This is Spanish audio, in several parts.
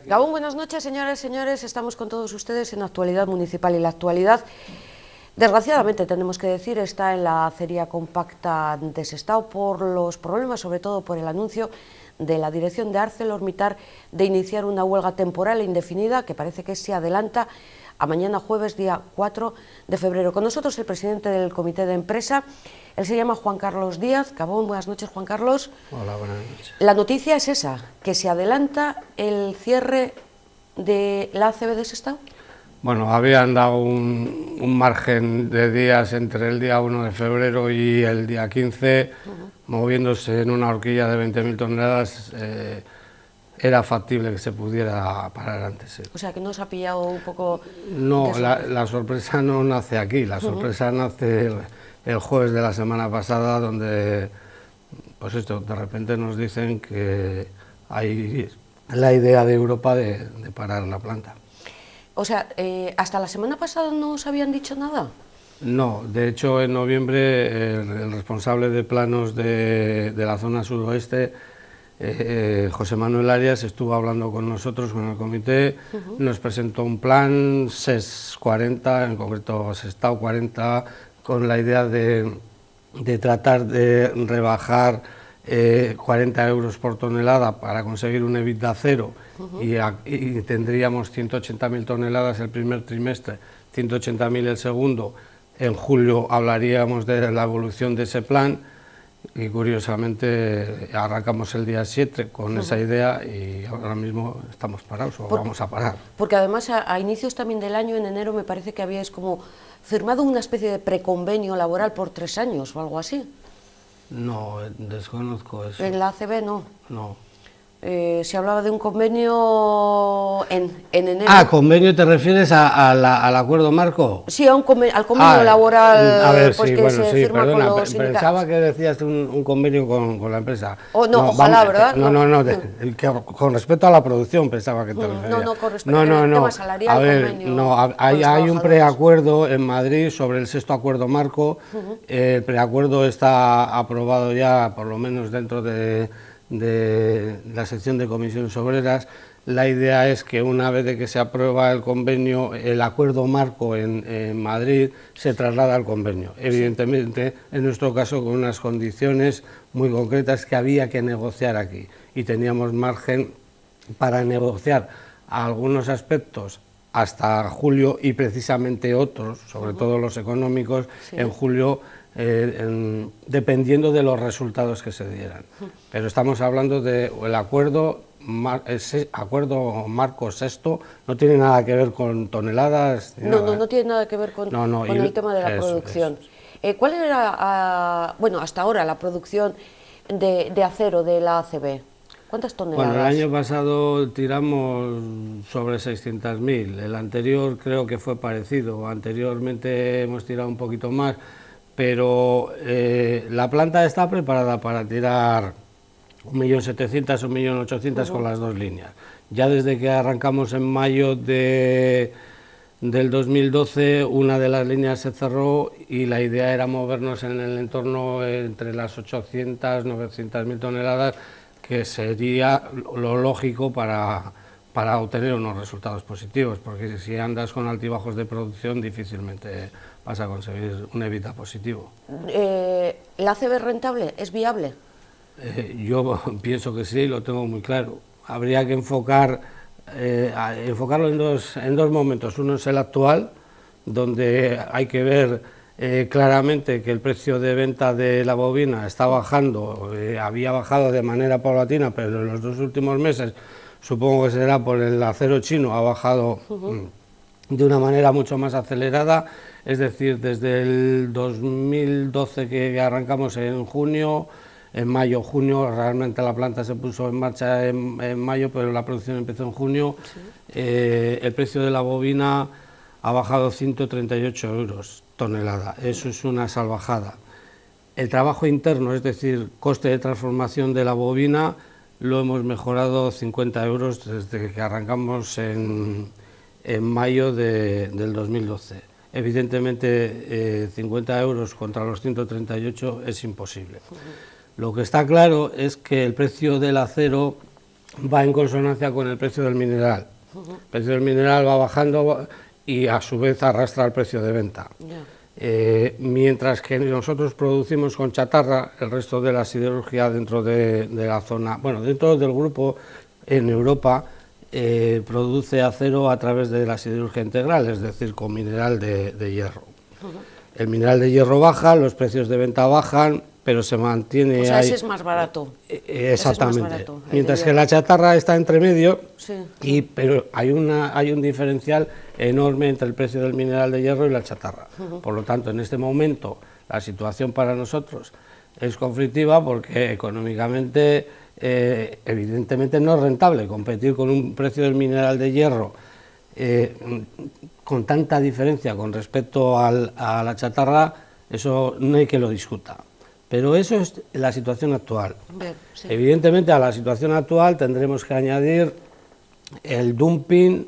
Gabón, buenas noches, señoras y señores. Estamos con todos ustedes en Actualidad Municipal y la actualidad, desgraciadamente tenemos que decir, está en la acería compacta de Sestao por los problemas, sobre todo por el anuncio de la dirección de ArcelorMittal de iniciar una huelga temporal e indefinida que parece que se adelanta a mañana jueves, día 4 de febrero. Con nosotros el presidente del comité de empresa, él se llama Juan Carlos Díaz. Gabón, buenas noches, Juan Carlos. Hola, buenas noches. La noticia es esa, que se adelanta el cierre de la ACB de Sestao. Bueno, habían dado un margen de días entre el día 1 de febrero y el día 15, moviéndose en una horquilla de 20.000 toneladas, era factible que se pudiera parar antes. Sí. O sea, que no se ha pillado un poco... No, la sorpresa no nace aquí, la sorpresa nace el jueves de la semana pasada, donde, pues esto, de repente nos dicen que hay la idea de Europa de parar la planta. O sea, ¿hasta la semana pasada no os habían dicho nada? No, de hecho en noviembre el responsable de planos de la zona suroeste, José Manuel Arias, estuvo hablando con nosotros, con el comité, nos presentó un plan SES 40, en concreto Sestao 40, con la idea de tratar de rebajar 40 euros por tonelada para conseguir un EBITDA cero, y tendríamos 180.000 toneladas el primer trimestre, 180.000 el segundo. En julio hablaríamos de la evolución de ese plan y curiosamente arrancamos el día 7 con esa idea y ahora mismo estamos parados o vamos a parar. Porque además a inicios también del año, en enero, me parece que habíais como firmado una especie de preconvenio laboral por 3 años o algo así. No, desconozco eso. En la ACB no. No. Se hablaba de un convenio en enero. Ah, ¿convenio te refieres al acuerdo marco? Sí, al convenio laboral, a ver, pues, sí, que bueno, se sí, firma perdona, con los sindicatos. Pensaba que decías un convenio con la empresa. No, ojalá, ¿verdad? Con respecto a la producción pensaba que te referías. No, con respecto al tema salarial. A ver, hay un preacuerdo en Madrid sobre el sexto acuerdo marco. El preacuerdo está aprobado ya, por lo menos dentro de la sección de comisiones obreras. La idea es que una vez de que se aprueba el convenio, el acuerdo marco en Madrid se traslada al convenio. Evidentemente, en nuestro caso, con unas condiciones muy concretas que había que negociar aquí. Y teníamos margen para negociar algunos aspectos hasta julio y precisamente otros, sobre todo los económicos, en julio, dependiendo de los resultados que se dieran. Pero estamos hablando del acuerdo marco sexto, no tiene nada que ver con toneladas. No tiene nada que ver con el tema de la producción. ¿Cuál era, bueno, hasta ahora la producción de acero de la ACB? ¿Cuántas toneladas? Bueno, el año pasado tiramos sobre 600.000, el anterior creo que fue parecido, anteriormente hemos tirado un poquito más, pero la planta está preparada para tirar 1.700.000, 1.800.000 con las dos líneas. Ya desde que arrancamos en mayo del 2012, una de las líneas se cerró y la idea era movernos en el entorno entre las 800.000, 900.000 toneladas, que sería lo lógico para obtener unos resultados positivos, porque si andas con altibajos de producción difícilmente vas a conseguir un EBITDA positivo. ¿La ACB es rentable? ¿Es viable? Yo pienso que sí, lo tengo muy claro. Habría que enfocarlo en dos momentos. Uno es el actual, donde hay que ver claramente que el precio de venta de la bovina está bajando, había bajado de manera paulatina, pero en los 2 últimos meses, supongo que será por el acero chino, ha bajado de una manera mucho más acelerada, es decir, desde el 2012 que arrancamos en junio, en mayo, junio, realmente la planta se puso en marcha en mayo, pero la producción empezó en junio. El precio de la bovina ha bajado 138 euros tonelada, eso es una salvajada. El trabajo interno, es decir, coste de transformación de la bovina, lo hemos mejorado 50 euros desde que arrancamos en mayo del 2012. Evidentemente, 50 euros contra los 138 es imposible. Lo que está claro es que el precio del acero va en consonancia con el precio del mineral. El precio del mineral va bajando y a su vez arrastra el precio de venta. Mientras que nosotros producimos con chatarra, el resto de la siderurgia dentro de la zona, bueno, dentro del grupo en Europa, produce acero a través de la siderurgia integral, es decir, con mineral de hierro. El mineral de hierro baja, los precios de venta bajan, pero se mantiene. O sea, ese es más barato. Exactamente. Es más barato, mientras que la chatarra está entre medio, sí. pero hay un diferencial enorme entre el precio del mineral de hierro y la chatarra. Por lo tanto, en este momento la situación para nosotros es conflictiva porque económicamente, evidentemente no es rentable competir con un precio del mineral de hierro con tanta diferencia con respecto a la chatarra. Eso no hay que lo discuta. Pero eso es la situación actual. Bien, sí. Evidentemente, a la situación actual tendremos que añadir el dumping,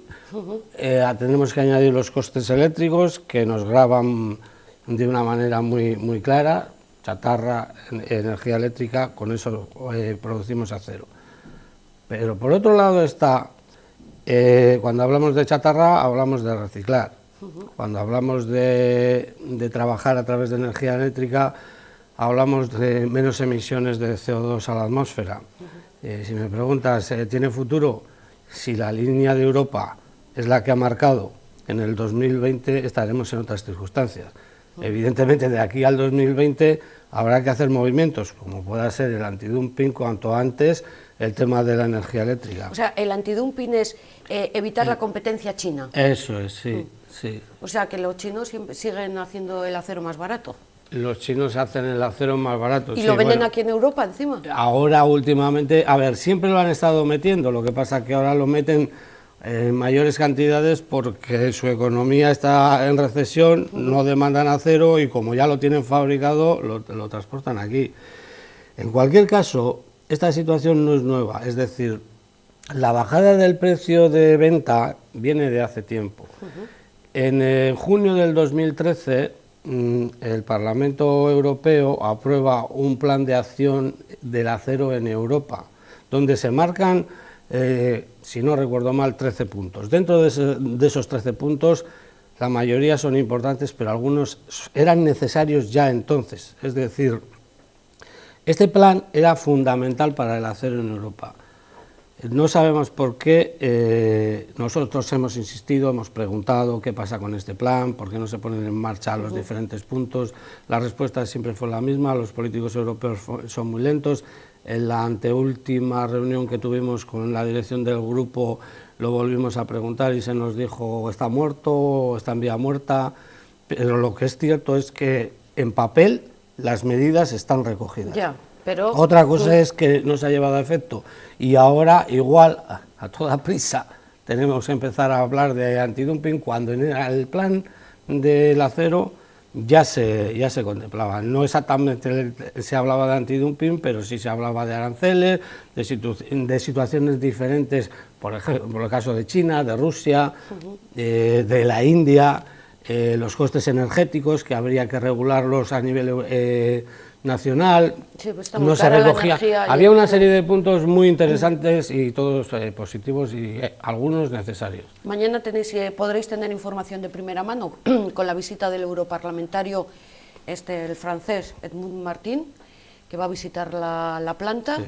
tenemos que añadir los costes eléctricos que nos gravan de una manera muy clara, chatarra, energía eléctrica, con eso producimos acero. Pero por otro lado está, cuando hablamos de chatarra, hablamos de reciclar. Cuando hablamos de trabajar a través de energía eléctrica, hablamos de menos emisiones de CO2 a la atmósfera. Si me preguntas, ¿tiene futuro? Si la línea de Europa es la que ha marcado, en el 2020 estaremos en otras circunstancias. Evidentemente, de aquí al 2020 habrá que hacer movimientos, como pueda ser el antidumping, cuanto antes el tema de la energía eléctrica. O sea, el antidumping es evitar la competencia china. Eso es, sí, sí. O sea, que los chinos siempre siguen haciendo el acero más barato. Los chinos hacen el acero más barato. ¿Y lo venden aquí en Europa encima? Ahora últimamente, a ver, siempre lo han estado metiendo, lo que pasa es que ahora lo meten en mayores cantidades porque su economía está en recesión, no demandan acero y como ya lo tienen fabricado, lo transportan aquí. En cualquier caso, esta situación no es nueva, es decir, la bajada del precio de venta viene de hace tiempo. En junio del 2013, el Parlamento Europeo aprueba un plan de acción del acero en Europa, donde se marcan, si no recuerdo mal, 13 puntos. Dentro de esos 13 puntos, la mayoría son importantes, pero algunos eran necesarios ya entonces. Es decir, este plan era fundamental para el acero en Europa. No sabemos por qué, nosotros hemos insistido, hemos preguntado qué pasa con este plan, por qué no se ponen en marcha los diferentes puntos. La respuesta siempre fue la misma, los políticos europeos son muy lentos. En la anteúltima reunión que tuvimos con la dirección del grupo lo volvimos a preguntar y se nos dijo está muerto o está en vía muerta, pero lo que es cierto es que en papel las medidas están recogidas. Ya. Pero otra cosa es que no se ha llevado a efecto y ahora igual a toda prisa tenemos que empezar a hablar de antidumping cuando en el plan del acero ya se contemplaba. No exactamente se hablaba de antidumping, pero sí se hablaba de aranceles, de situaciones diferentes, por ejemplo, por el caso de China, de Rusia, de la India, los costes energéticos que habría que regularlos a nivel nacional, sí, pues no se recogía. Había una serie de puntos muy interesantes y todos positivos y algunos necesarios. Mañana podréis tener información de primera mano con la visita del europarlamentario, el francés Edmund Martin, que va a visitar la planta. Sí.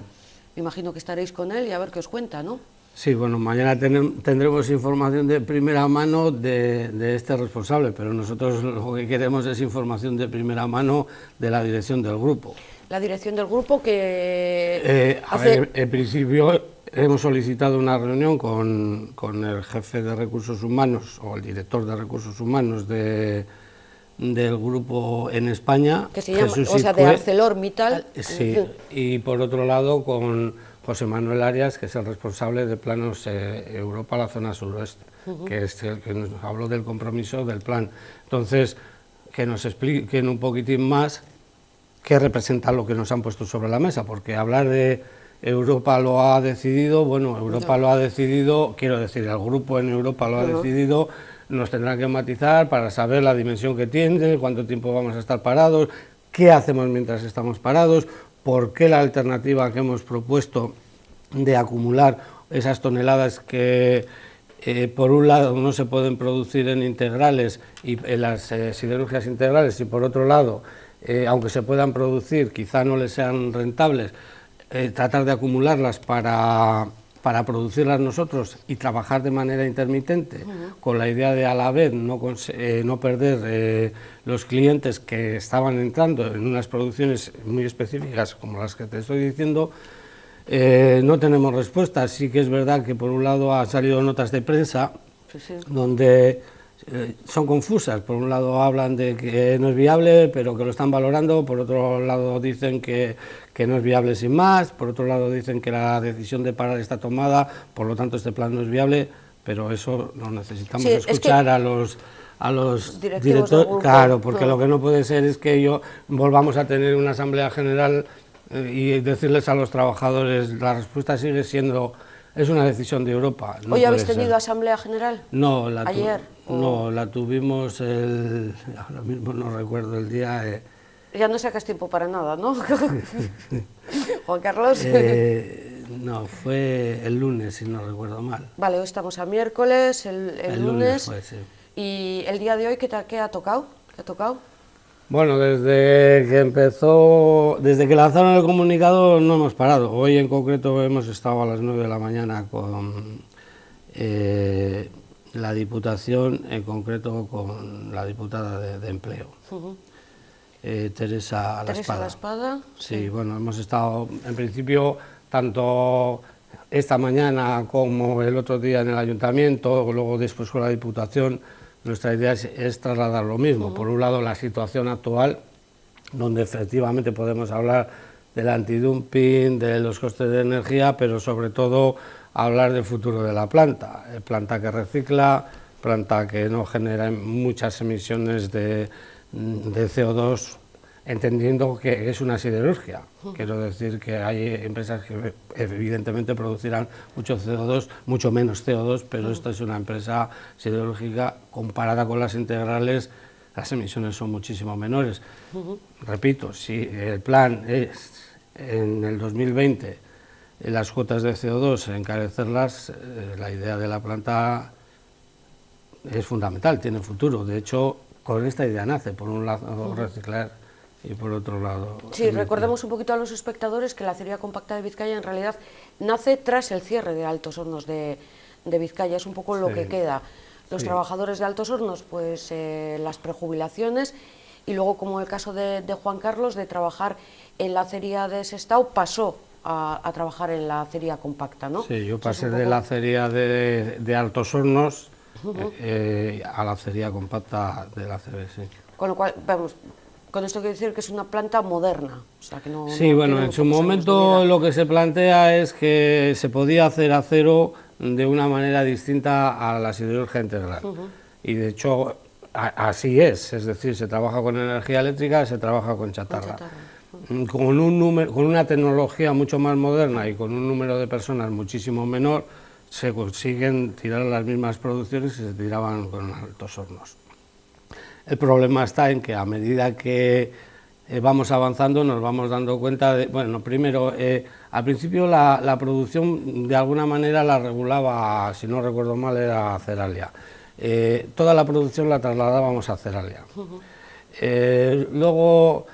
Me imagino que estaréis con él y a ver qué os cuenta, ¿no? Sí, bueno, mañana tendremos información de primera mano de este responsable, pero nosotros lo que queremos es información de primera mano de la dirección del grupo. La dirección del grupo que en principio hemos solicitado una reunión con el jefe de recursos humanos o el director de recursos humanos del grupo en España, que se llama, o sea, de ArcelorMittal. Sí, y por otro lado con José Manuel Arias, que es el responsable de Planos Europa, la zona suroeste, que es el que nos habló del compromiso del plan. Entonces, que nos expliquen un poquitín más qué representa lo que nos han puesto sobre la mesa, porque hablar de Europa lo ha decidido, bueno, Europa lo ha decidido, quiero decir, el grupo en Europa lo ha decidido, nos tendrán que matizar para saber la dimensión que tiene, cuánto tiempo vamos a estar parados, qué hacemos mientras estamos parados, por qué la alternativa que hemos propuesto de acumular esas toneladas que por un lado no se pueden producir en integrales y en las siderurgias integrales, y por otro lado, aunque se puedan producir, quizá no les sean rentables, tratar de acumularlas para producirlas nosotros y trabajar de manera intermitente, con la idea de a la vez no perder los clientes que estaban entrando en unas producciones muy específicas como las que te estoy diciendo. No tenemos respuesta. Sí que es verdad que por un lado han salido notas de prensa donde son confusas. Por un lado hablan de que no es viable, pero que lo están valorando. Por otro lado dicen que no es viable sin más. Por otro lado dicen que la decisión de parar está tomada, por lo tanto este plan no es viable. Pero eso lo necesitamos escuchar a los directores, claro, porque lo que no puede ser es que volvamos a tener una asamblea general y decirles a los trabajadores, la respuesta sigue siendo, es una decisión de Europa. No ¿Hoy habéis tenido asamblea general? No, ¿ayer? No, la tuvimos ahora mismo no recuerdo el día. Ya no sacas tiempo para nada, ¿no? Juan Carlos. No, fue el lunes, si no recuerdo mal. Vale, hoy estamos a miércoles, el lunes fue, sí. ¿Y el día de hoy qué ha tocado? ¿Qué ha tocado? Bueno, desde que lanzaron el comunicado no hemos parado. Hoy en concreto hemos estado a las 9 de la mañana con la Diputación, en concreto con la diputada de Empleo, Teresa La Espada. Sí, bueno, hemos estado en principio tanto esta mañana como el otro día en el Ayuntamiento, luego después con la Diputación. Nuestra idea es trasladar lo mismo. Por un lado, la situación actual, donde efectivamente podemos hablar del antidumping, de los costes de energía, pero sobre todo hablar del futuro de la planta. Planta que recicla, planta que no genera muchas emisiones de CO2, entendiendo que es una siderurgia. Quiero decir que hay empresas que evidentemente producirán mucho CO2, mucho menos CO2, pero esta es una empresa siderúrgica. Comparada con las integrales, las emisiones son muchísimo menores. Repito, si el plan es en el 2020 las cuotas de CO2 encarecerlas, la idea de la planta es fundamental, tiene futuro. De hecho, con esta idea nace, por un lado reciclar y por otro lado... Sí, recordemos un poquito a los espectadores que la acería compacta de Vizcaya en realidad nace tras el cierre de Altos Hornos de Vizcaya, es un poco lo que queda. Los trabajadores de Altos Hornos, pues las prejubilaciones, y luego, como el caso de Juan Carlos, de trabajar en la acería de Sestao, pasó a trabajar en la acería compacta, ¿no? Sí, yo pasé de la acería de Altos Hornos a la acería compacta de la ACB, sí. Con lo cual, vamos, con esto quiero decir que es una planta moderna. O sea, que no, sí, no bueno, en su momento lo que se plantea es que se podía hacer acero de una manera distinta a la siderurgia integral. Y de hecho así es decir, se trabaja con energía eléctrica, se trabaja con chatarra. Con una tecnología mucho más moderna y con un número de personas muchísimo menor, se consiguen tirar las mismas producciones que se tiraban con Altos Hornos. El problema está en que a medida que vamos avanzando nos vamos dando cuenta de, bueno, primero, al principio la producción de alguna manera la regulaba, si no recuerdo mal, era Ceralia. Toda la producción la trasladábamos a Ceralia. Luego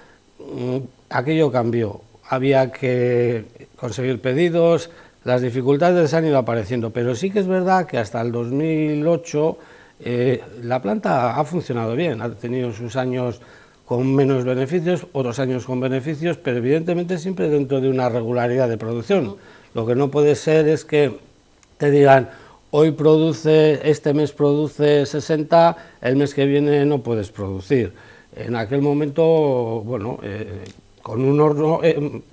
aquello cambió, había que conseguir pedidos, las dificultades han ido apareciendo, pero sí que es verdad que hasta el 2008 la planta ha funcionado bien, ha tenido sus años con menos beneficios, otros años con beneficios, pero evidentemente siempre dentro de una regularidad de producción. Lo que no puede ser es que te digan, hoy este mes produce 60, el mes que viene no puedes producir. En aquel momento, bueno, con un horno,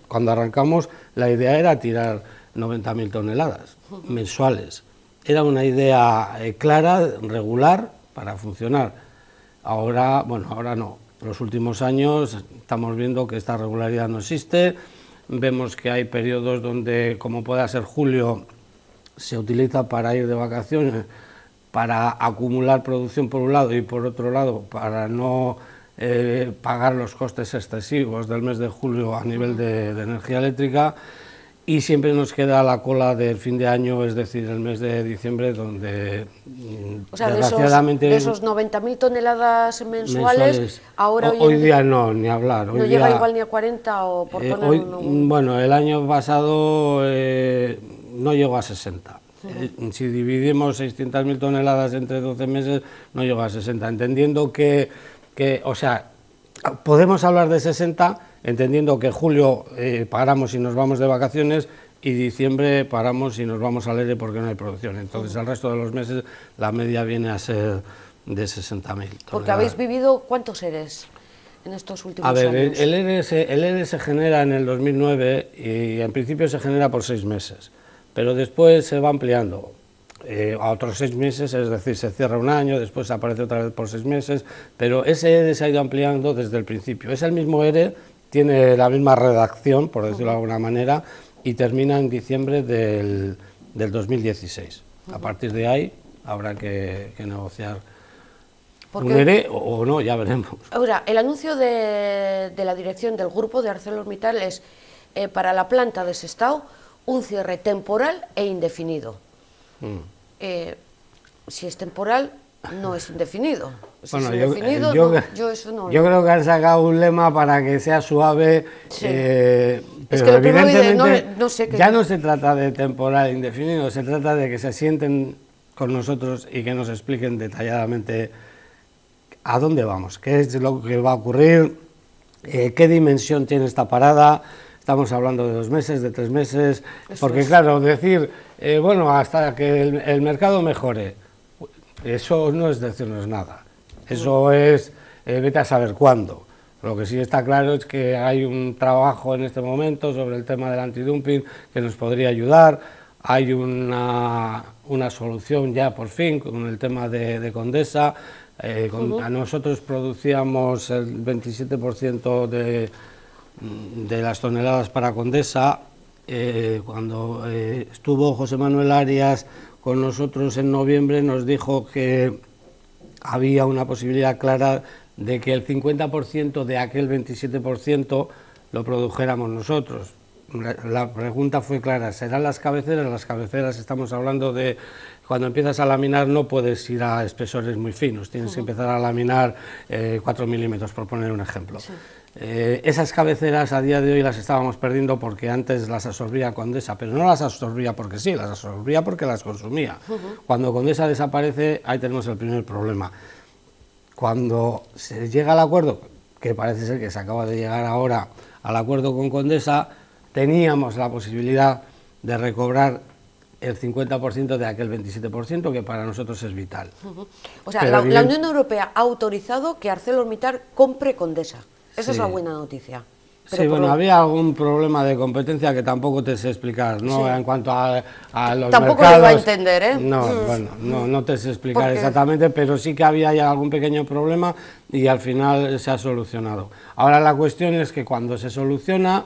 cuando arrancamos, la idea era tirar 90.000 toneladas mensuales. Era una idea clara, regular, para funcionar. Ahora, bueno, ahora no. En los últimos años estamos viendo que esta regularidad no existe. Vemos que hay periodos donde, como pueda ser julio, se utiliza para ir de vacaciones, para acumular producción por un lado y por otro lado para no pagar los costes excesivos del mes de julio a nivel de energía eléctrica. y siempre nos queda la cola del fin de año, es decir, el mes de diciembre, donde o sea, desgraciadamente... de esos 90.000 toneladas mensuales, ahora hoy día no, ni hablar. No llega igual ni a 40 o por poner Bueno, el año pasado no llegó a 60. Si dividimos 600.000 toneladas entre 12 meses, no llegó a 60, entendiendo que, o sea, podemos hablar de 60, entendiendo que julio paramos y nos vamos de vacaciones, y diciembre paramos y nos vamos al ERE porque no hay producción. Entonces, el resto de los meses la media viene a ser de 60.000. Porque habéis vivido, ¿cuántos EREs en estos últimos años? A ver, el ERE se genera en el 2009 y en principio se genera por 6 meses, pero después se va ampliando a otros 6 meses, es decir, se cierra un año, después aparece otra vez por 6 meses, pero ese ERE se ha ido ampliando desde el principio. Es el mismo ERE, tiene la misma redacción, por decirlo de alguna manera, y termina en diciembre del 2016. A partir de ahí habrá que negociar un ERE o no, ya veremos. Ahora, el anuncio de la dirección del grupo de ArcelorMittal es para la planta de Sestao un cierre temporal e indefinido. Si es temporal, no es indefinido. Si bueno, es indefinido, yo creo que han sacado un lema para que sea suave, sí. Pero es que evidentemente no sé ya no se trata de temporal indefinido, se trata de que se sienten con nosotros y que nos expliquen detalladamente a dónde vamos, qué es lo que va a ocurrir, qué dimensión tiene esta parada. Estamos hablando de 2 meses, de 3 meses, porque claro, decir, bueno, hasta que el mercado mejore, eso no es decirnos nada, eso es vete a saber cuándo. Lo que sí está claro es que hay un trabajo en este momento sobre el tema del antidumping que nos podría ayudar, hay una solución ya por fin con el tema de Condesa. A nosotros producíamos el 27% de las toneladas para Condesa. Cuando estuvo José Manuel Arias con nosotros en noviembre, nos dijo que había una posibilidad clara de que el 50% de aquel 27% lo produjéramos nosotros. La pregunta fue clara, ¿serán las cabeceras? Las cabeceras, estamos hablando de, cuando empiezas a laminar no puedes ir a espesores muy finos, tienes que empezar a laminar 4 milímetros, por poner un ejemplo. Sí. Esas cabeceras a día de hoy las estábamos perdiendo porque antes las absorbía Condesa, pero no las absorbía porque sí, las absorbía porque las consumía. Cuando Condesa desaparece, ahí tenemos el primer problema. Cuando se llega al acuerdo, que parece ser que se acaba de llegar ahora al acuerdo con Condesa, teníamos la posibilidad de recobrar el 50% de aquel 27%, que para nosotros es vital. O sea, la Unión Europea ha autorizado que ArcelorMittal compre Condesa. Esa es la buena noticia. Pero sí, bueno, había algún problema de competencia que tampoco te sé explicar, ¿no? Sí. En cuanto a los tampoco mercados... lo iba a entender, ¿eh? No, bueno, no te sé explicar exactamente, pero sí que había ya algún pequeño problema y al final se ha solucionado. Ahora la cuestión es que cuando se soluciona,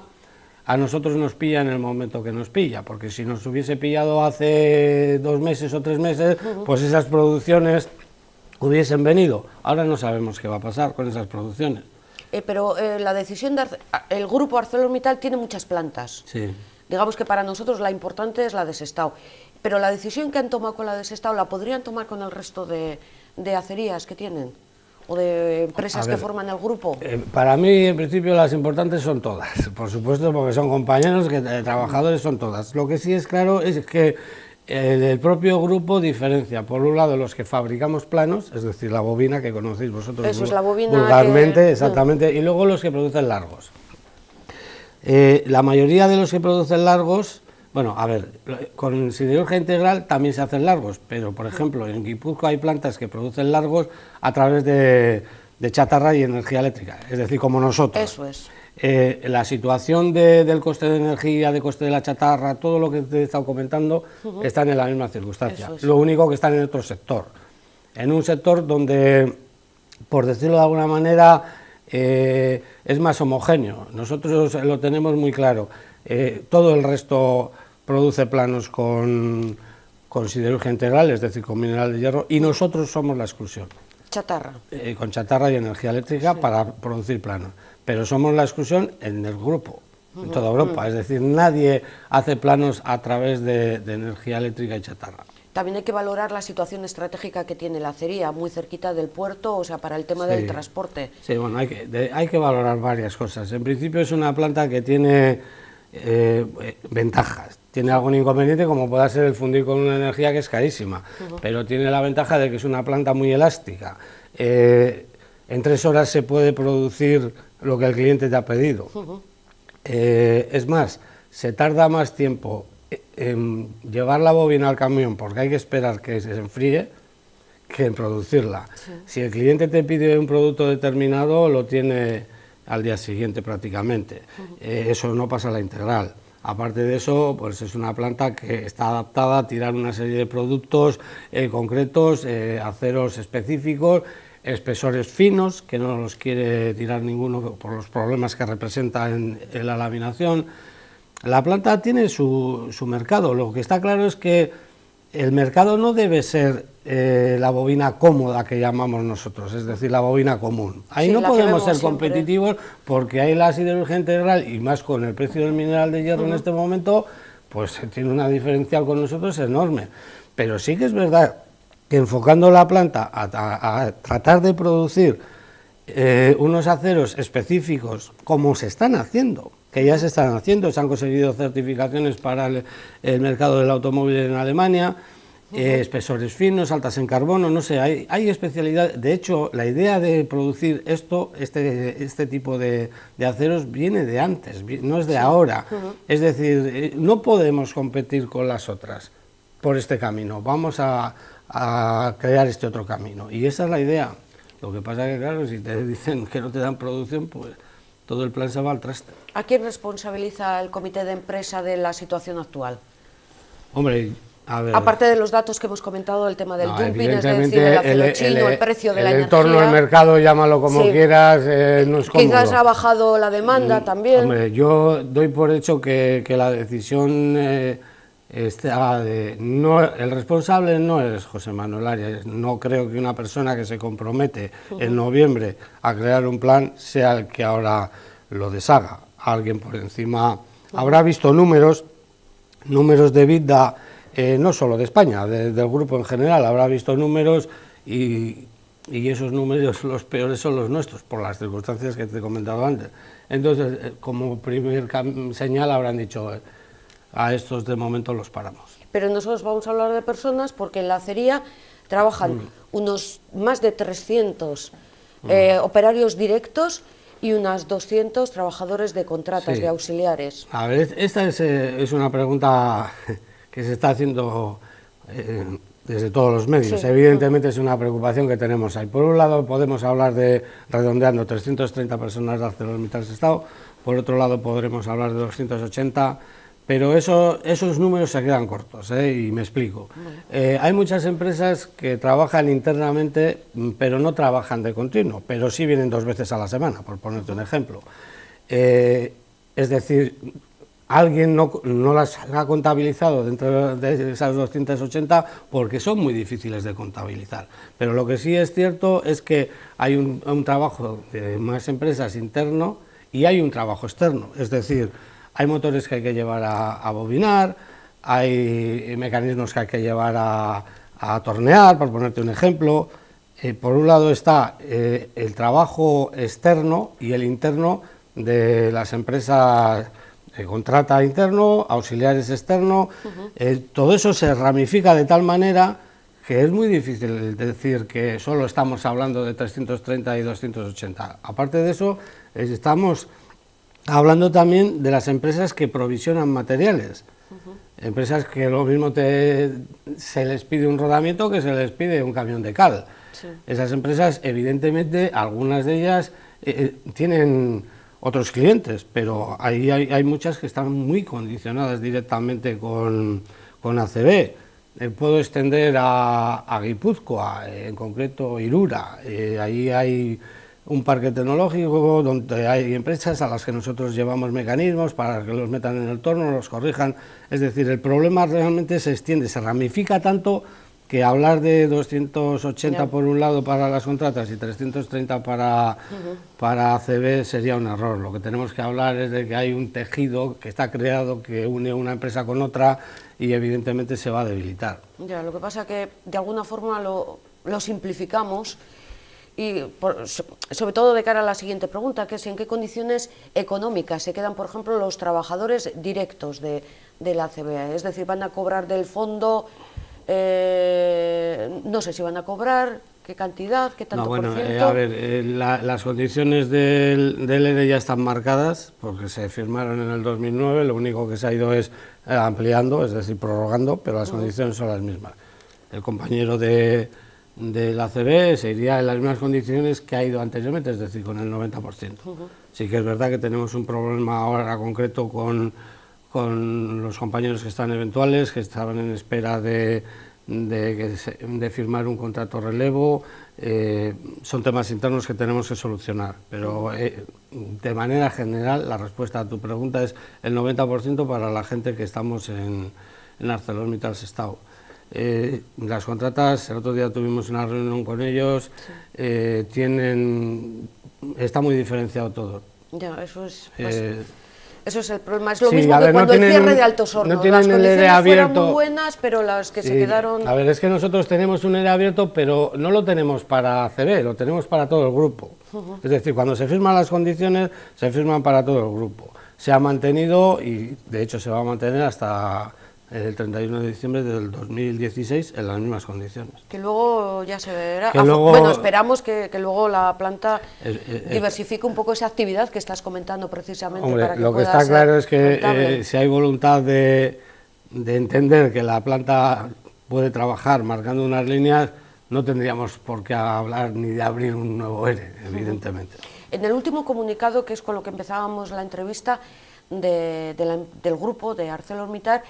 a nosotros nos pilla en el momento que nos pilla, porque si nos hubiese pillado hace 2 meses o 3 meses, pues esas producciones hubiesen venido. Ahora no sabemos qué va a pasar con esas producciones. Pero la decisión el grupo ArcelorMittal tiene muchas plantas. Sí. Digamos que para nosotros la importante es la de Sestao. Pero la decisión que han tomado con la de Sestao, ¿la podrían tomar con el resto de acerías que tienen? ¿O de empresas que forman el grupo? Para mí, en principio, las importantes son todas. Por supuesto, porque son compañeros, trabajadores son todas. Lo que sí es claro es que el propio grupo diferencia, por un lado, los que fabricamos planos, es decir, la bobina que conocéis vosotros. Eso es la bobina vulgarmente, exactamente, y luego los que producen largos. La mayoría de los que producen largos, bueno, a ver, con siderurgia integral también se hacen largos, pero, por ejemplo, en Guipúzcoa hay plantas que producen largos a través de chatarra y energía eléctrica, es decir, como nosotros. Eso es. La situación del coste de energía, de coste de la chatarra, todo lo que te he estado comentando, están en la misma circunstancia. Lo único que están en otro sector. En un sector donde, por decirlo de alguna manera, es más homogéneo. Nosotros lo tenemos muy claro. Todo el resto produce planos con siderurgia integral, es decir, con mineral de hierro, y nosotros somos la exclusión. Chatarra. Con chatarra y energía eléctrica para producir planos. Pero somos la exclusión en el grupo. en toda Europa, es decir, nadie hace planos a través de energía eléctrica y chatarra. También hay que valorar la situación estratégica que tiene la acería, muy cerquita del puerto, o sea, para el tema del transporte. Sí, bueno, hay que valorar varias cosas. En principio es una planta que tiene ventajas. Tiene algún inconveniente como pueda ser el fundir con una energía que es carísima, pero tiene la ventaja de que es una planta muy elástica. En 3 horas se puede producir lo que el cliente te ha pedido. Es más, se tarda más tiempo en llevar la bobina al camión porque hay que esperar que se enfríe que en producirla. Sí. Si el cliente te pide un producto determinado, lo tiene al día siguiente prácticamente. Eso no pasa a la Integral. Aparte de eso, pues es una planta que está adaptada a tirar una serie de productos concretos, aceros específicos, espesores finos, que no los quiere tirar ninguno por los problemas que representa en la laminación. La planta tiene su mercado. Lo que está claro es que el mercado no debe ser la bobina cómoda que llamamos nosotros, es decir, la bobina común. Ahí sí, no podemos ser competitivos porque ahí la siderurgia integral, y más con el precio del mineral de hierro en este momento, pues tiene una diferencial con nosotros enorme. Pero sí que es verdad que enfocando la planta a tratar de producir unos aceros específicos, como se están haciendo, que ya se están haciendo, se han conseguido certificaciones para el mercado del automóvil en Alemania, espesores finos, altas en carbono, no sé, hay especialidad. De hecho, la idea de producir este tipo de aceros viene de antes, no es de ahora. Es decir, no podemos competir con las otras por este camino, vamos a crear este otro camino, y esa es la idea. Lo que pasa es que, claro, si te dicen que no te dan producción, pues todo el plan se va al traste. ¿A quién responsabiliza el comité de empresa de la situación actual? Hombre, a ver... Aparte de los datos que hemos comentado, el tema del dumping, es decir, el acero chino, el precio de la energía... El entorno del mercado, llámalo como quieras, no es cómodo. Quizás ha bajado la demanda también. Hombre, yo doy por hecho que la decisión... el responsable no es José Manuel Arias. No creo que una persona que se compromete en noviembre a crear un plan sea el que ahora lo deshaga. Alguien por encima habrá visto números de EBITDA, no solo de España, del grupo en general, habrá visto números y esos números los peores son los nuestros, por las circunstancias que te he comentado antes. Entonces, como primer señal habrán dicho... a estos de momento los paramos. Pero nosotros vamos a hablar de personas porque en la acería trabajan unos más de 300 operarios directos y unas 200 trabajadores de contratas, de auxiliares. A ver, esta es una pregunta que se está haciendo desde todos los medios. Evidentemente es una preocupación que tenemos ahí. Por un lado podemos hablar de, redondeando, 330 personas de ArcelorMittal Sestao, por otro lado podremos hablar de 280, pero esos números se quedan cortos, y me explico. Hay muchas empresas que trabajan internamente, pero no trabajan de continuo, pero sí vienen 2 veces a la semana, por ponerte un ejemplo. Es decir, alguien no las ha contabilizado dentro de esas 280 porque son muy difíciles de contabilizar. Pero lo que sí es cierto es que hay un trabajo de más empresas interno y hay un trabajo externo, es decir, hay motores que hay que llevar a bobinar, hay mecanismos que hay que llevar a tornear, por ponerte un ejemplo. Por un lado está el trabajo externo y el interno de las empresas de contrata interno, auxiliares externos. Todo eso se ramifica de tal manera que es muy difícil decir que solo estamos hablando de 330 y 280. Aparte de eso, estamos hablando también de las empresas que provisionan materiales, empresas que lo mismo se les pide un rodamiento que se les pide un camión de cal. Esas empresas, evidentemente, algunas de ellas tienen otros clientes, pero hay muchas que están muy condicionadas directamente con ACB. Puedo extender a Guipúzcoa, en concreto Irura. Ahí hay un parque tecnológico donde hay empresas a las que nosotros llevamos mecanismos para que los metan en el torno, los corrijan. Es decir, el problema realmente se extiende, se ramifica tanto que hablar de 280 por un lado para las contratas y 330 para ACB sería un error. Lo que tenemos que hablar es de que hay un tejido que está creado que une una empresa con otra y evidentemente se va a debilitar. Ya, lo que pasa es que de alguna forma lo simplificamos y sobre todo de cara a la siguiente pregunta, que es en qué condiciones económicas se quedan, por ejemplo, los trabajadores directos de la ACB. Es decir, van a cobrar del fondo, no sé si van a cobrar, qué cantidad, qué tanto por ciento. A ver, las condiciones del ERE ya están marcadas porque se firmaron en el 2009, lo único que se ha ido es ampliando, es decir, prorrogando, pero las condiciones son las mismas. El compañero de la ACB se iría en las mismas condiciones que ha ido anteriormente, es decir, con el 90%. Sí que es verdad que tenemos un problema ahora concreto con los compañeros que están eventuales, que estaban en espera de firmar un contrato relevo. Son temas internos que tenemos que solucionar, pero de manera general la respuesta a tu pregunta es el 90% para la gente que estamos en ArcelorMittal Sestao. Las contratas, el otro día tuvimos una reunión con ellos, está muy diferenciado todo. Ya, eso es... eso es el problema, es lo mismo que cuando el cierre de Altos Hornos, no tienen las condiciones fueron abierto, muy buenas, pero las que se quedaron... A ver, es que nosotros tenemos un ERE abierto, pero no lo tenemos para ACB, lo tenemos para todo el grupo. Es decir, cuando se firman las condiciones, se firman para todo el grupo. Se ha mantenido, y de hecho se va a mantener hasta el 31 de diciembre del 2016 en las mismas condiciones. Que luego ya se verá. Luego, bueno, esperamos que luego la planta diversifique un poco esa actividad que estás comentando precisamente. Hombre, para que lo que pueda está claro es que rentable. si hay voluntad de entender que la planta puede trabajar marcando unas líneas, no tendríamos por qué hablar ni de abrir un nuevo ERE, evidentemente. En el último comunicado, que es con lo que empezábamos la entrevista del grupo de ArcelorMittal,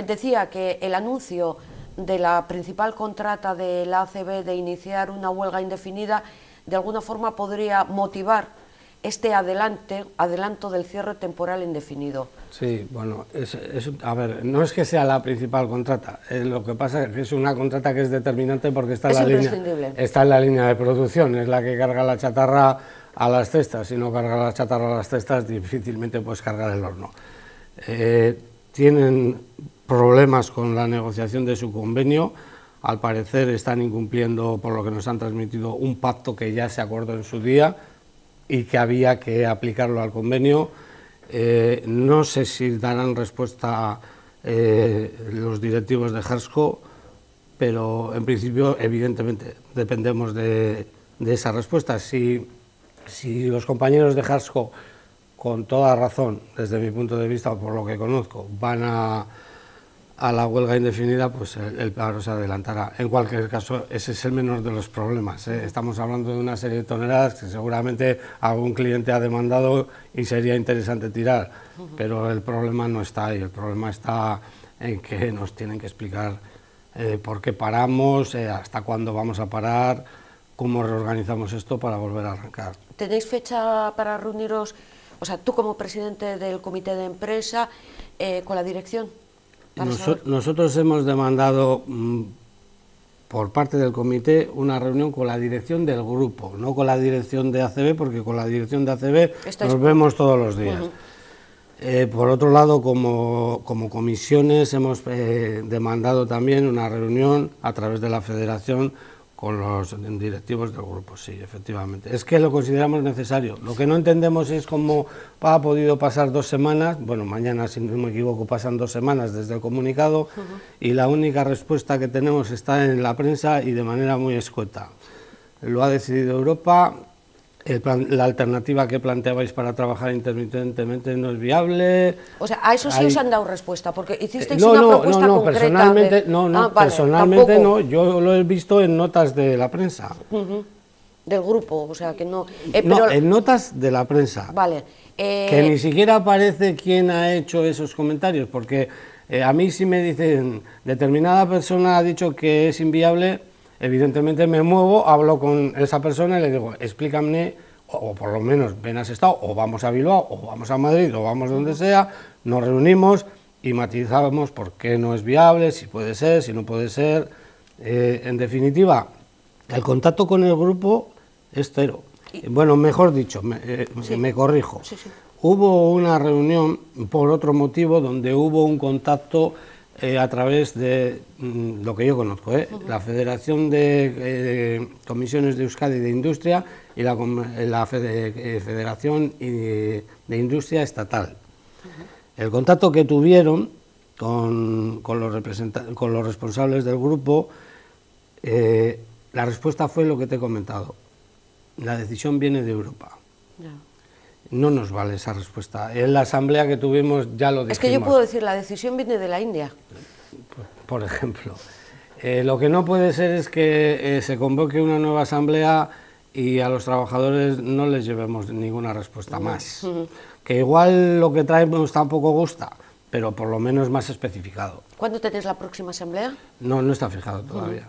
decía que el anuncio de la principal contrata de la ACB de iniciar una huelga indefinida de alguna forma podría motivar este adelanto del cierre temporal indefinido. Sí, bueno, a ver, no es que sea la principal contrata, lo que pasa es que es una contrata que es determinante porque está en la línea de producción, es la que carga la chatarra a las cestas. Si no carga la chatarra a las cestas, difícilmente puedes cargar el horno. Tienen problemas con la negociación de su convenio, al parecer están incumpliendo, por lo que nos han transmitido, un pacto que ya se acordó en su día y que había que aplicarlo al convenio. No sé si darán respuesta los directivos de Hersco, pero en principio, evidentemente, dependemos de esa respuesta. Si los compañeros de Hersco, con toda razón, desde mi punto de vista, o por lo que conozco, van a la huelga indefinida, pues el paro se adelantará. En cualquier caso, ese es el menor de los problemas. Estamos hablando de una serie de toneladas que seguramente algún cliente ha demandado y sería interesante tirar, pero el problema no está ahí. El problema está en que nos tienen que explicar por qué paramos, hasta cuándo vamos a parar, cómo reorganizamos esto para volver a arrancar. ¿Tenéis fecha para reuniros, o sea, tú como presidente del comité de empresa, con la dirección? Nosotros hemos demandado por parte del comité una reunión con la dirección del grupo, no con la dirección de ACB, porque con la dirección de ACB nos vemos todos los días. Por otro lado, como comisiones hemos demandado también una reunión a través de la federación con los directivos del grupo, sí, efectivamente. Es que lo consideramos necesario. Lo que no entendemos es cómo ha podido pasar 2 semanas, bueno, mañana, si no me equivoco, pasan 2 semanas desde el comunicado, y la única respuesta que tenemos está en la prensa y de manera muy escueta. Lo ha decidido Europa, la alternativa que planteabais para trabajar intermitentemente no es viable. O sea, a eso sí os han dado respuesta, porque hicisteis una propuesta concreta. Personalmente no, yo lo he visto en notas de la prensa. Del grupo, o sea que no... no, en notas de la prensa. Vale. Que ni siquiera aparece quién ha hecho esos comentarios, porque a mí si me dicen determinada persona ha dicho que es inviable, evidentemente me muevo, hablo con esa persona y le digo, explícame, o por lo menos ven a Sestao, o vamos a Bilbao, o vamos a Madrid, o vamos donde sea, nos reunimos y matizamos por qué no es viable, si puede ser, si no puede ser. En definitiva, el contacto con el grupo es cero. Bueno, mejor dicho, me corrijo. Sí, sí. Hubo una reunión por otro motivo donde hubo un contacto a través de lo que yo conozco, la Federación de Comisiones de Euskadi de Industria y la Federación de Industria Estatal. El contacto que tuvieron con los responsables del grupo, la respuesta fue lo que te he comentado. La decisión viene de Europa. Ya. No nos vale esa respuesta. En la asamblea que tuvimos ya lo dijimos. Es que yo puedo decir, la decisión viene de la India. Por ejemplo. Lo que no puede ser es que se convoque una nueva asamblea y a los trabajadores no les llevemos ninguna respuesta más. Que igual lo que traemos tampoco gusta, pero por lo menos más especificado. ¿Cuándo tenéis la próxima asamblea? No, no está fijado todavía.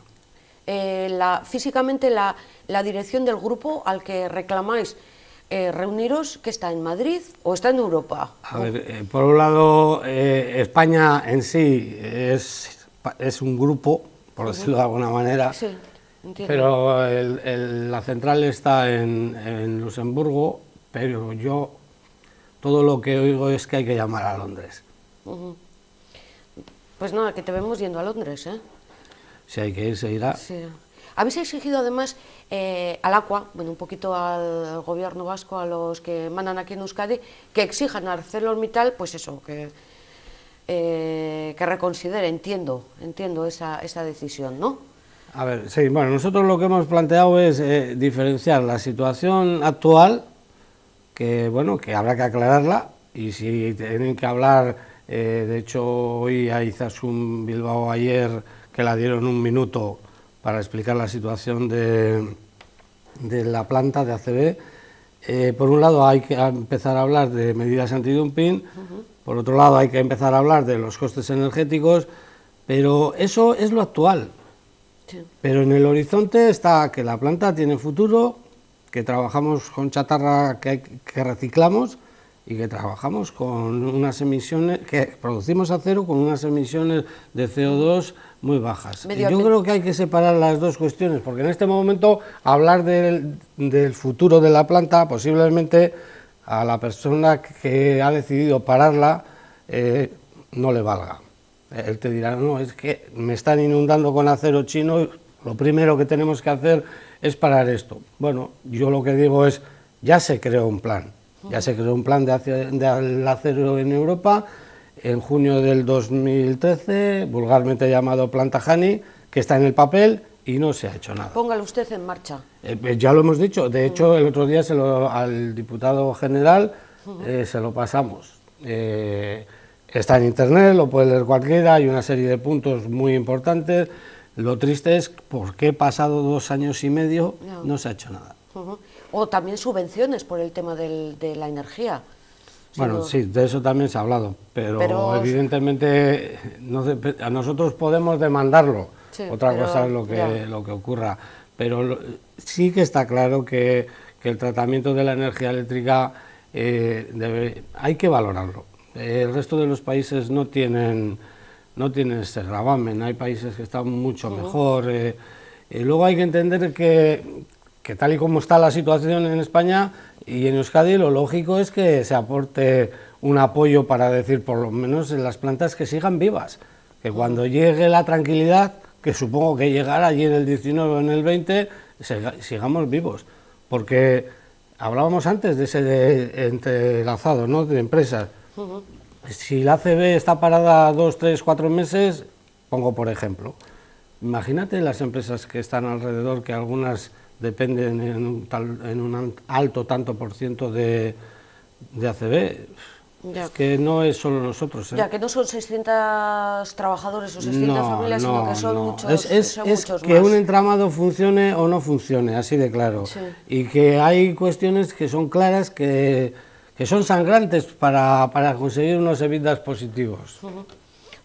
Físicamente la dirección del grupo al que reclamáis reuniros, ¿que está en Madrid o está en Europa? A ver, por un lado, España en sí es un grupo, por decirlo de alguna manera, Sí, entiendo. pero la central está en Luxemburgo, pero yo todo lo que oigo es que hay que llamar a Londres. Pues nada, que te vemos yendo a Londres, ¿eh? Si hay que ir, se irá. Sí. Habéis exigido además al ACUA, bueno, un poquito al gobierno vasco, a los que mandan aquí en Euskadi, que exijan a ArcelorMittal, pues eso, que reconsidere, entiendo esa decisión, ¿no? A ver, sí, bueno, nosotros lo que hemos planteado es diferenciar la situación actual, que bueno, que habrá que aclararla, y si tienen que hablar, de hecho hoy a Izaskun Bilbao ayer, que la dieron un minuto para explicar la situación de la planta de ACB. Por un lado hay que empezar a hablar de medidas antidumping, por otro lado hay que empezar a hablar de los costes energéticos, pero eso es lo actual. Sí. Pero en el horizonte está que la planta tiene futuro, que trabajamos con chatarra que reciclamos y que trabajamos con unas emisiones, que producimos acero con unas emisiones de CO2 muy bajas. Yo creo que hay que separar las dos cuestiones, porque en este momento hablar del futuro de la planta, posiblemente a la persona que ha decidido pararla no le valga. Él te dirá, no, es que me están inundando con acero chino, lo primero que tenemos que hacer es parar esto. Bueno, yo lo que digo es, ya se creó un plan. Ya se creó un plan de acero en Europa en junio del 2013, vulgarmente llamado Plan Tajani, que está en el papel y no se ha hecho nada. Póngalo usted en marcha. Ya lo hemos dicho, de hecho el otro día al diputado general se lo pasamos. Está en internet, lo puede leer cualquiera, hay una serie de puntos muy importantes. Lo triste es por qué pasado 2 años y medio no se ha hecho nada. O también subvenciones por el tema de la energía. Bueno, sí, de eso también se ha hablado, pero evidentemente a nosotros podemos demandarlo, sí, otra cosa es lo que ocurra, pero sí que está claro que el tratamiento de la energía eléctrica hay que valorarlo. El resto de los países no tienen ese gravamen, hay países que están mucho mejor. Luego hay que entender que tal y como está la situación en España y en Euskadi, lo lógico es que se aporte un apoyo para decir, por lo menos en las plantas, que sigan vivas, que cuando llegue la tranquilidad, que supongo que llegará allí en el 19 o en el 20, sigamos vivos, porque hablábamos antes de ese entrelazado, ¿no?, de empresas. Si la ACB está parada 2, 3, 4 meses, pongo por ejemplo, imagínate las empresas que están alrededor, que algunas dependen en un alto tanto por ciento de ACB. Ya. Es que no es solo nosotros. Ya, que no son 600 trabajadores o 600 familias, sino que son muchos, es muchos que más. Un entramado funcione o no funcione, así de claro. Sí. Y que hay cuestiones que son claras, que son sangrantes para conseguir unos evitas positivos.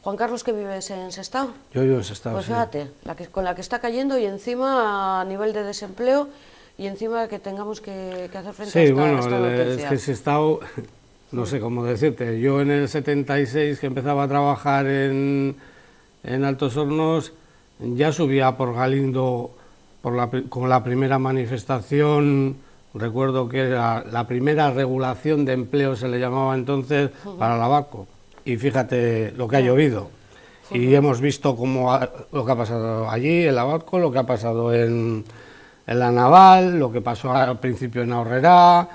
Juan Carlos, ¿que vives en Sestao? Yo vivo en Sestao, pues sí. Fíjate, con la que está cayendo y encima a nivel de desempleo y encima que tengamos que hacer frente a esta noticia. Es que Sestao, no sé cómo decirte, yo en el 76 que empezaba a trabajar en Altos Hornos, ya subía por Galindo con la primera manifestación. Recuerdo que era la primera regulación de empleo, se le llamaba entonces, para la Babcock. Y fíjate lo que ha llovido. Y hemos visto lo que ha pasado allí, en la Babcock, lo que ha pasado en la Naval, lo que pasó al principio en Aurrerá,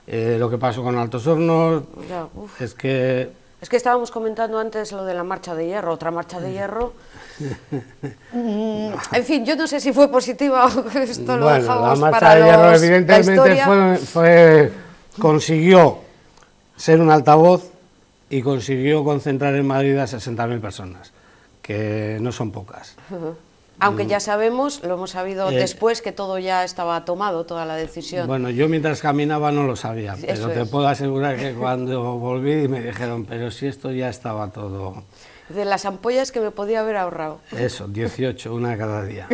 lo que pasó con Altos Hornos. Ya, es que estábamos comentando antes lo de la marcha de hierro, otra marcha de hierro. En fin, yo no sé si fue positiva o esto lo dejamos la marcha para de hierro evidentemente consiguió ser un altavoz y consiguió concentrar en Madrid a 60.000 personas, que no son pocas. Aunque ya sabemos, lo hemos sabido después, que todo ya estaba tomado, toda la decisión. Bueno, yo mientras caminaba no lo sabía, pero Eso te puedo asegurar que cuando volví me dijeron, pero si esto ya estaba todo... De las ampollas que me podía haber ahorrado. Eso, 18, una cada día.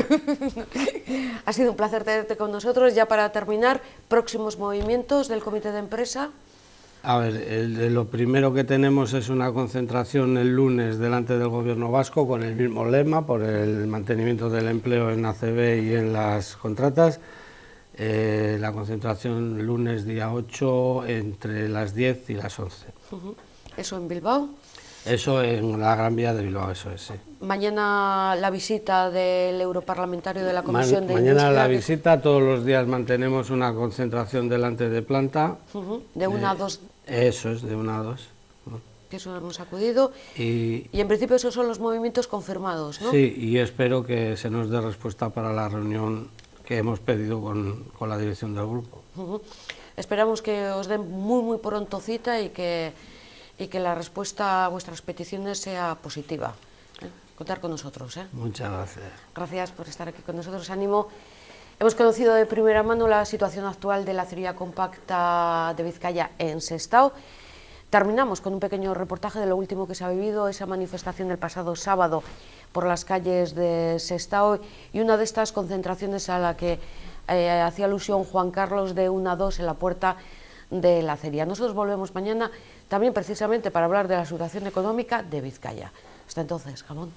Ha sido un placer tenerte con nosotros. Ya para terminar, próximos movimientos del comité de empresa. A ver, lo primero que tenemos es una concentración el lunes delante del Gobierno vasco con el mismo lema, por el mantenimiento del empleo en ACB y en las contratas. La concentración el lunes día 8 entre las 10 y las 11. ¿Eso en Bilbao? Eso en la Gran Vía de Bilbao, eso es, sí. Mañana la visita del europarlamentario de la Comisión de Mañana Industria. La visita, todos los días mantenemos una concentración delante de planta. De 1 a 2. Eso es, de 1 a 2. Que eso hemos acudido. Y en principio esos son los movimientos confirmados, ¿no? Sí, y espero que se nos dé respuesta para la reunión que hemos pedido con la dirección del grupo. Esperamos que os den muy pronto cita y que la respuesta a vuestras peticiones sea positiva. Contar con nosotros. Muchas gracias. Gracias por estar aquí con nosotros. Ánimo. Hemos conocido de primera mano la situación actual de la acería compacta de Vizcaya en Sestao. Terminamos con un pequeño reportaje de lo último que se ha vivido, esa manifestación del pasado sábado por las calles de Sestao y una de estas concentraciones a la que hacía alusión Juan Carlos de 1 a 2 en la puerta de la acería. Nosotros volvemos mañana también precisamente para hablar de la situación económica de Vizcaya. Hasta entonces, jamón.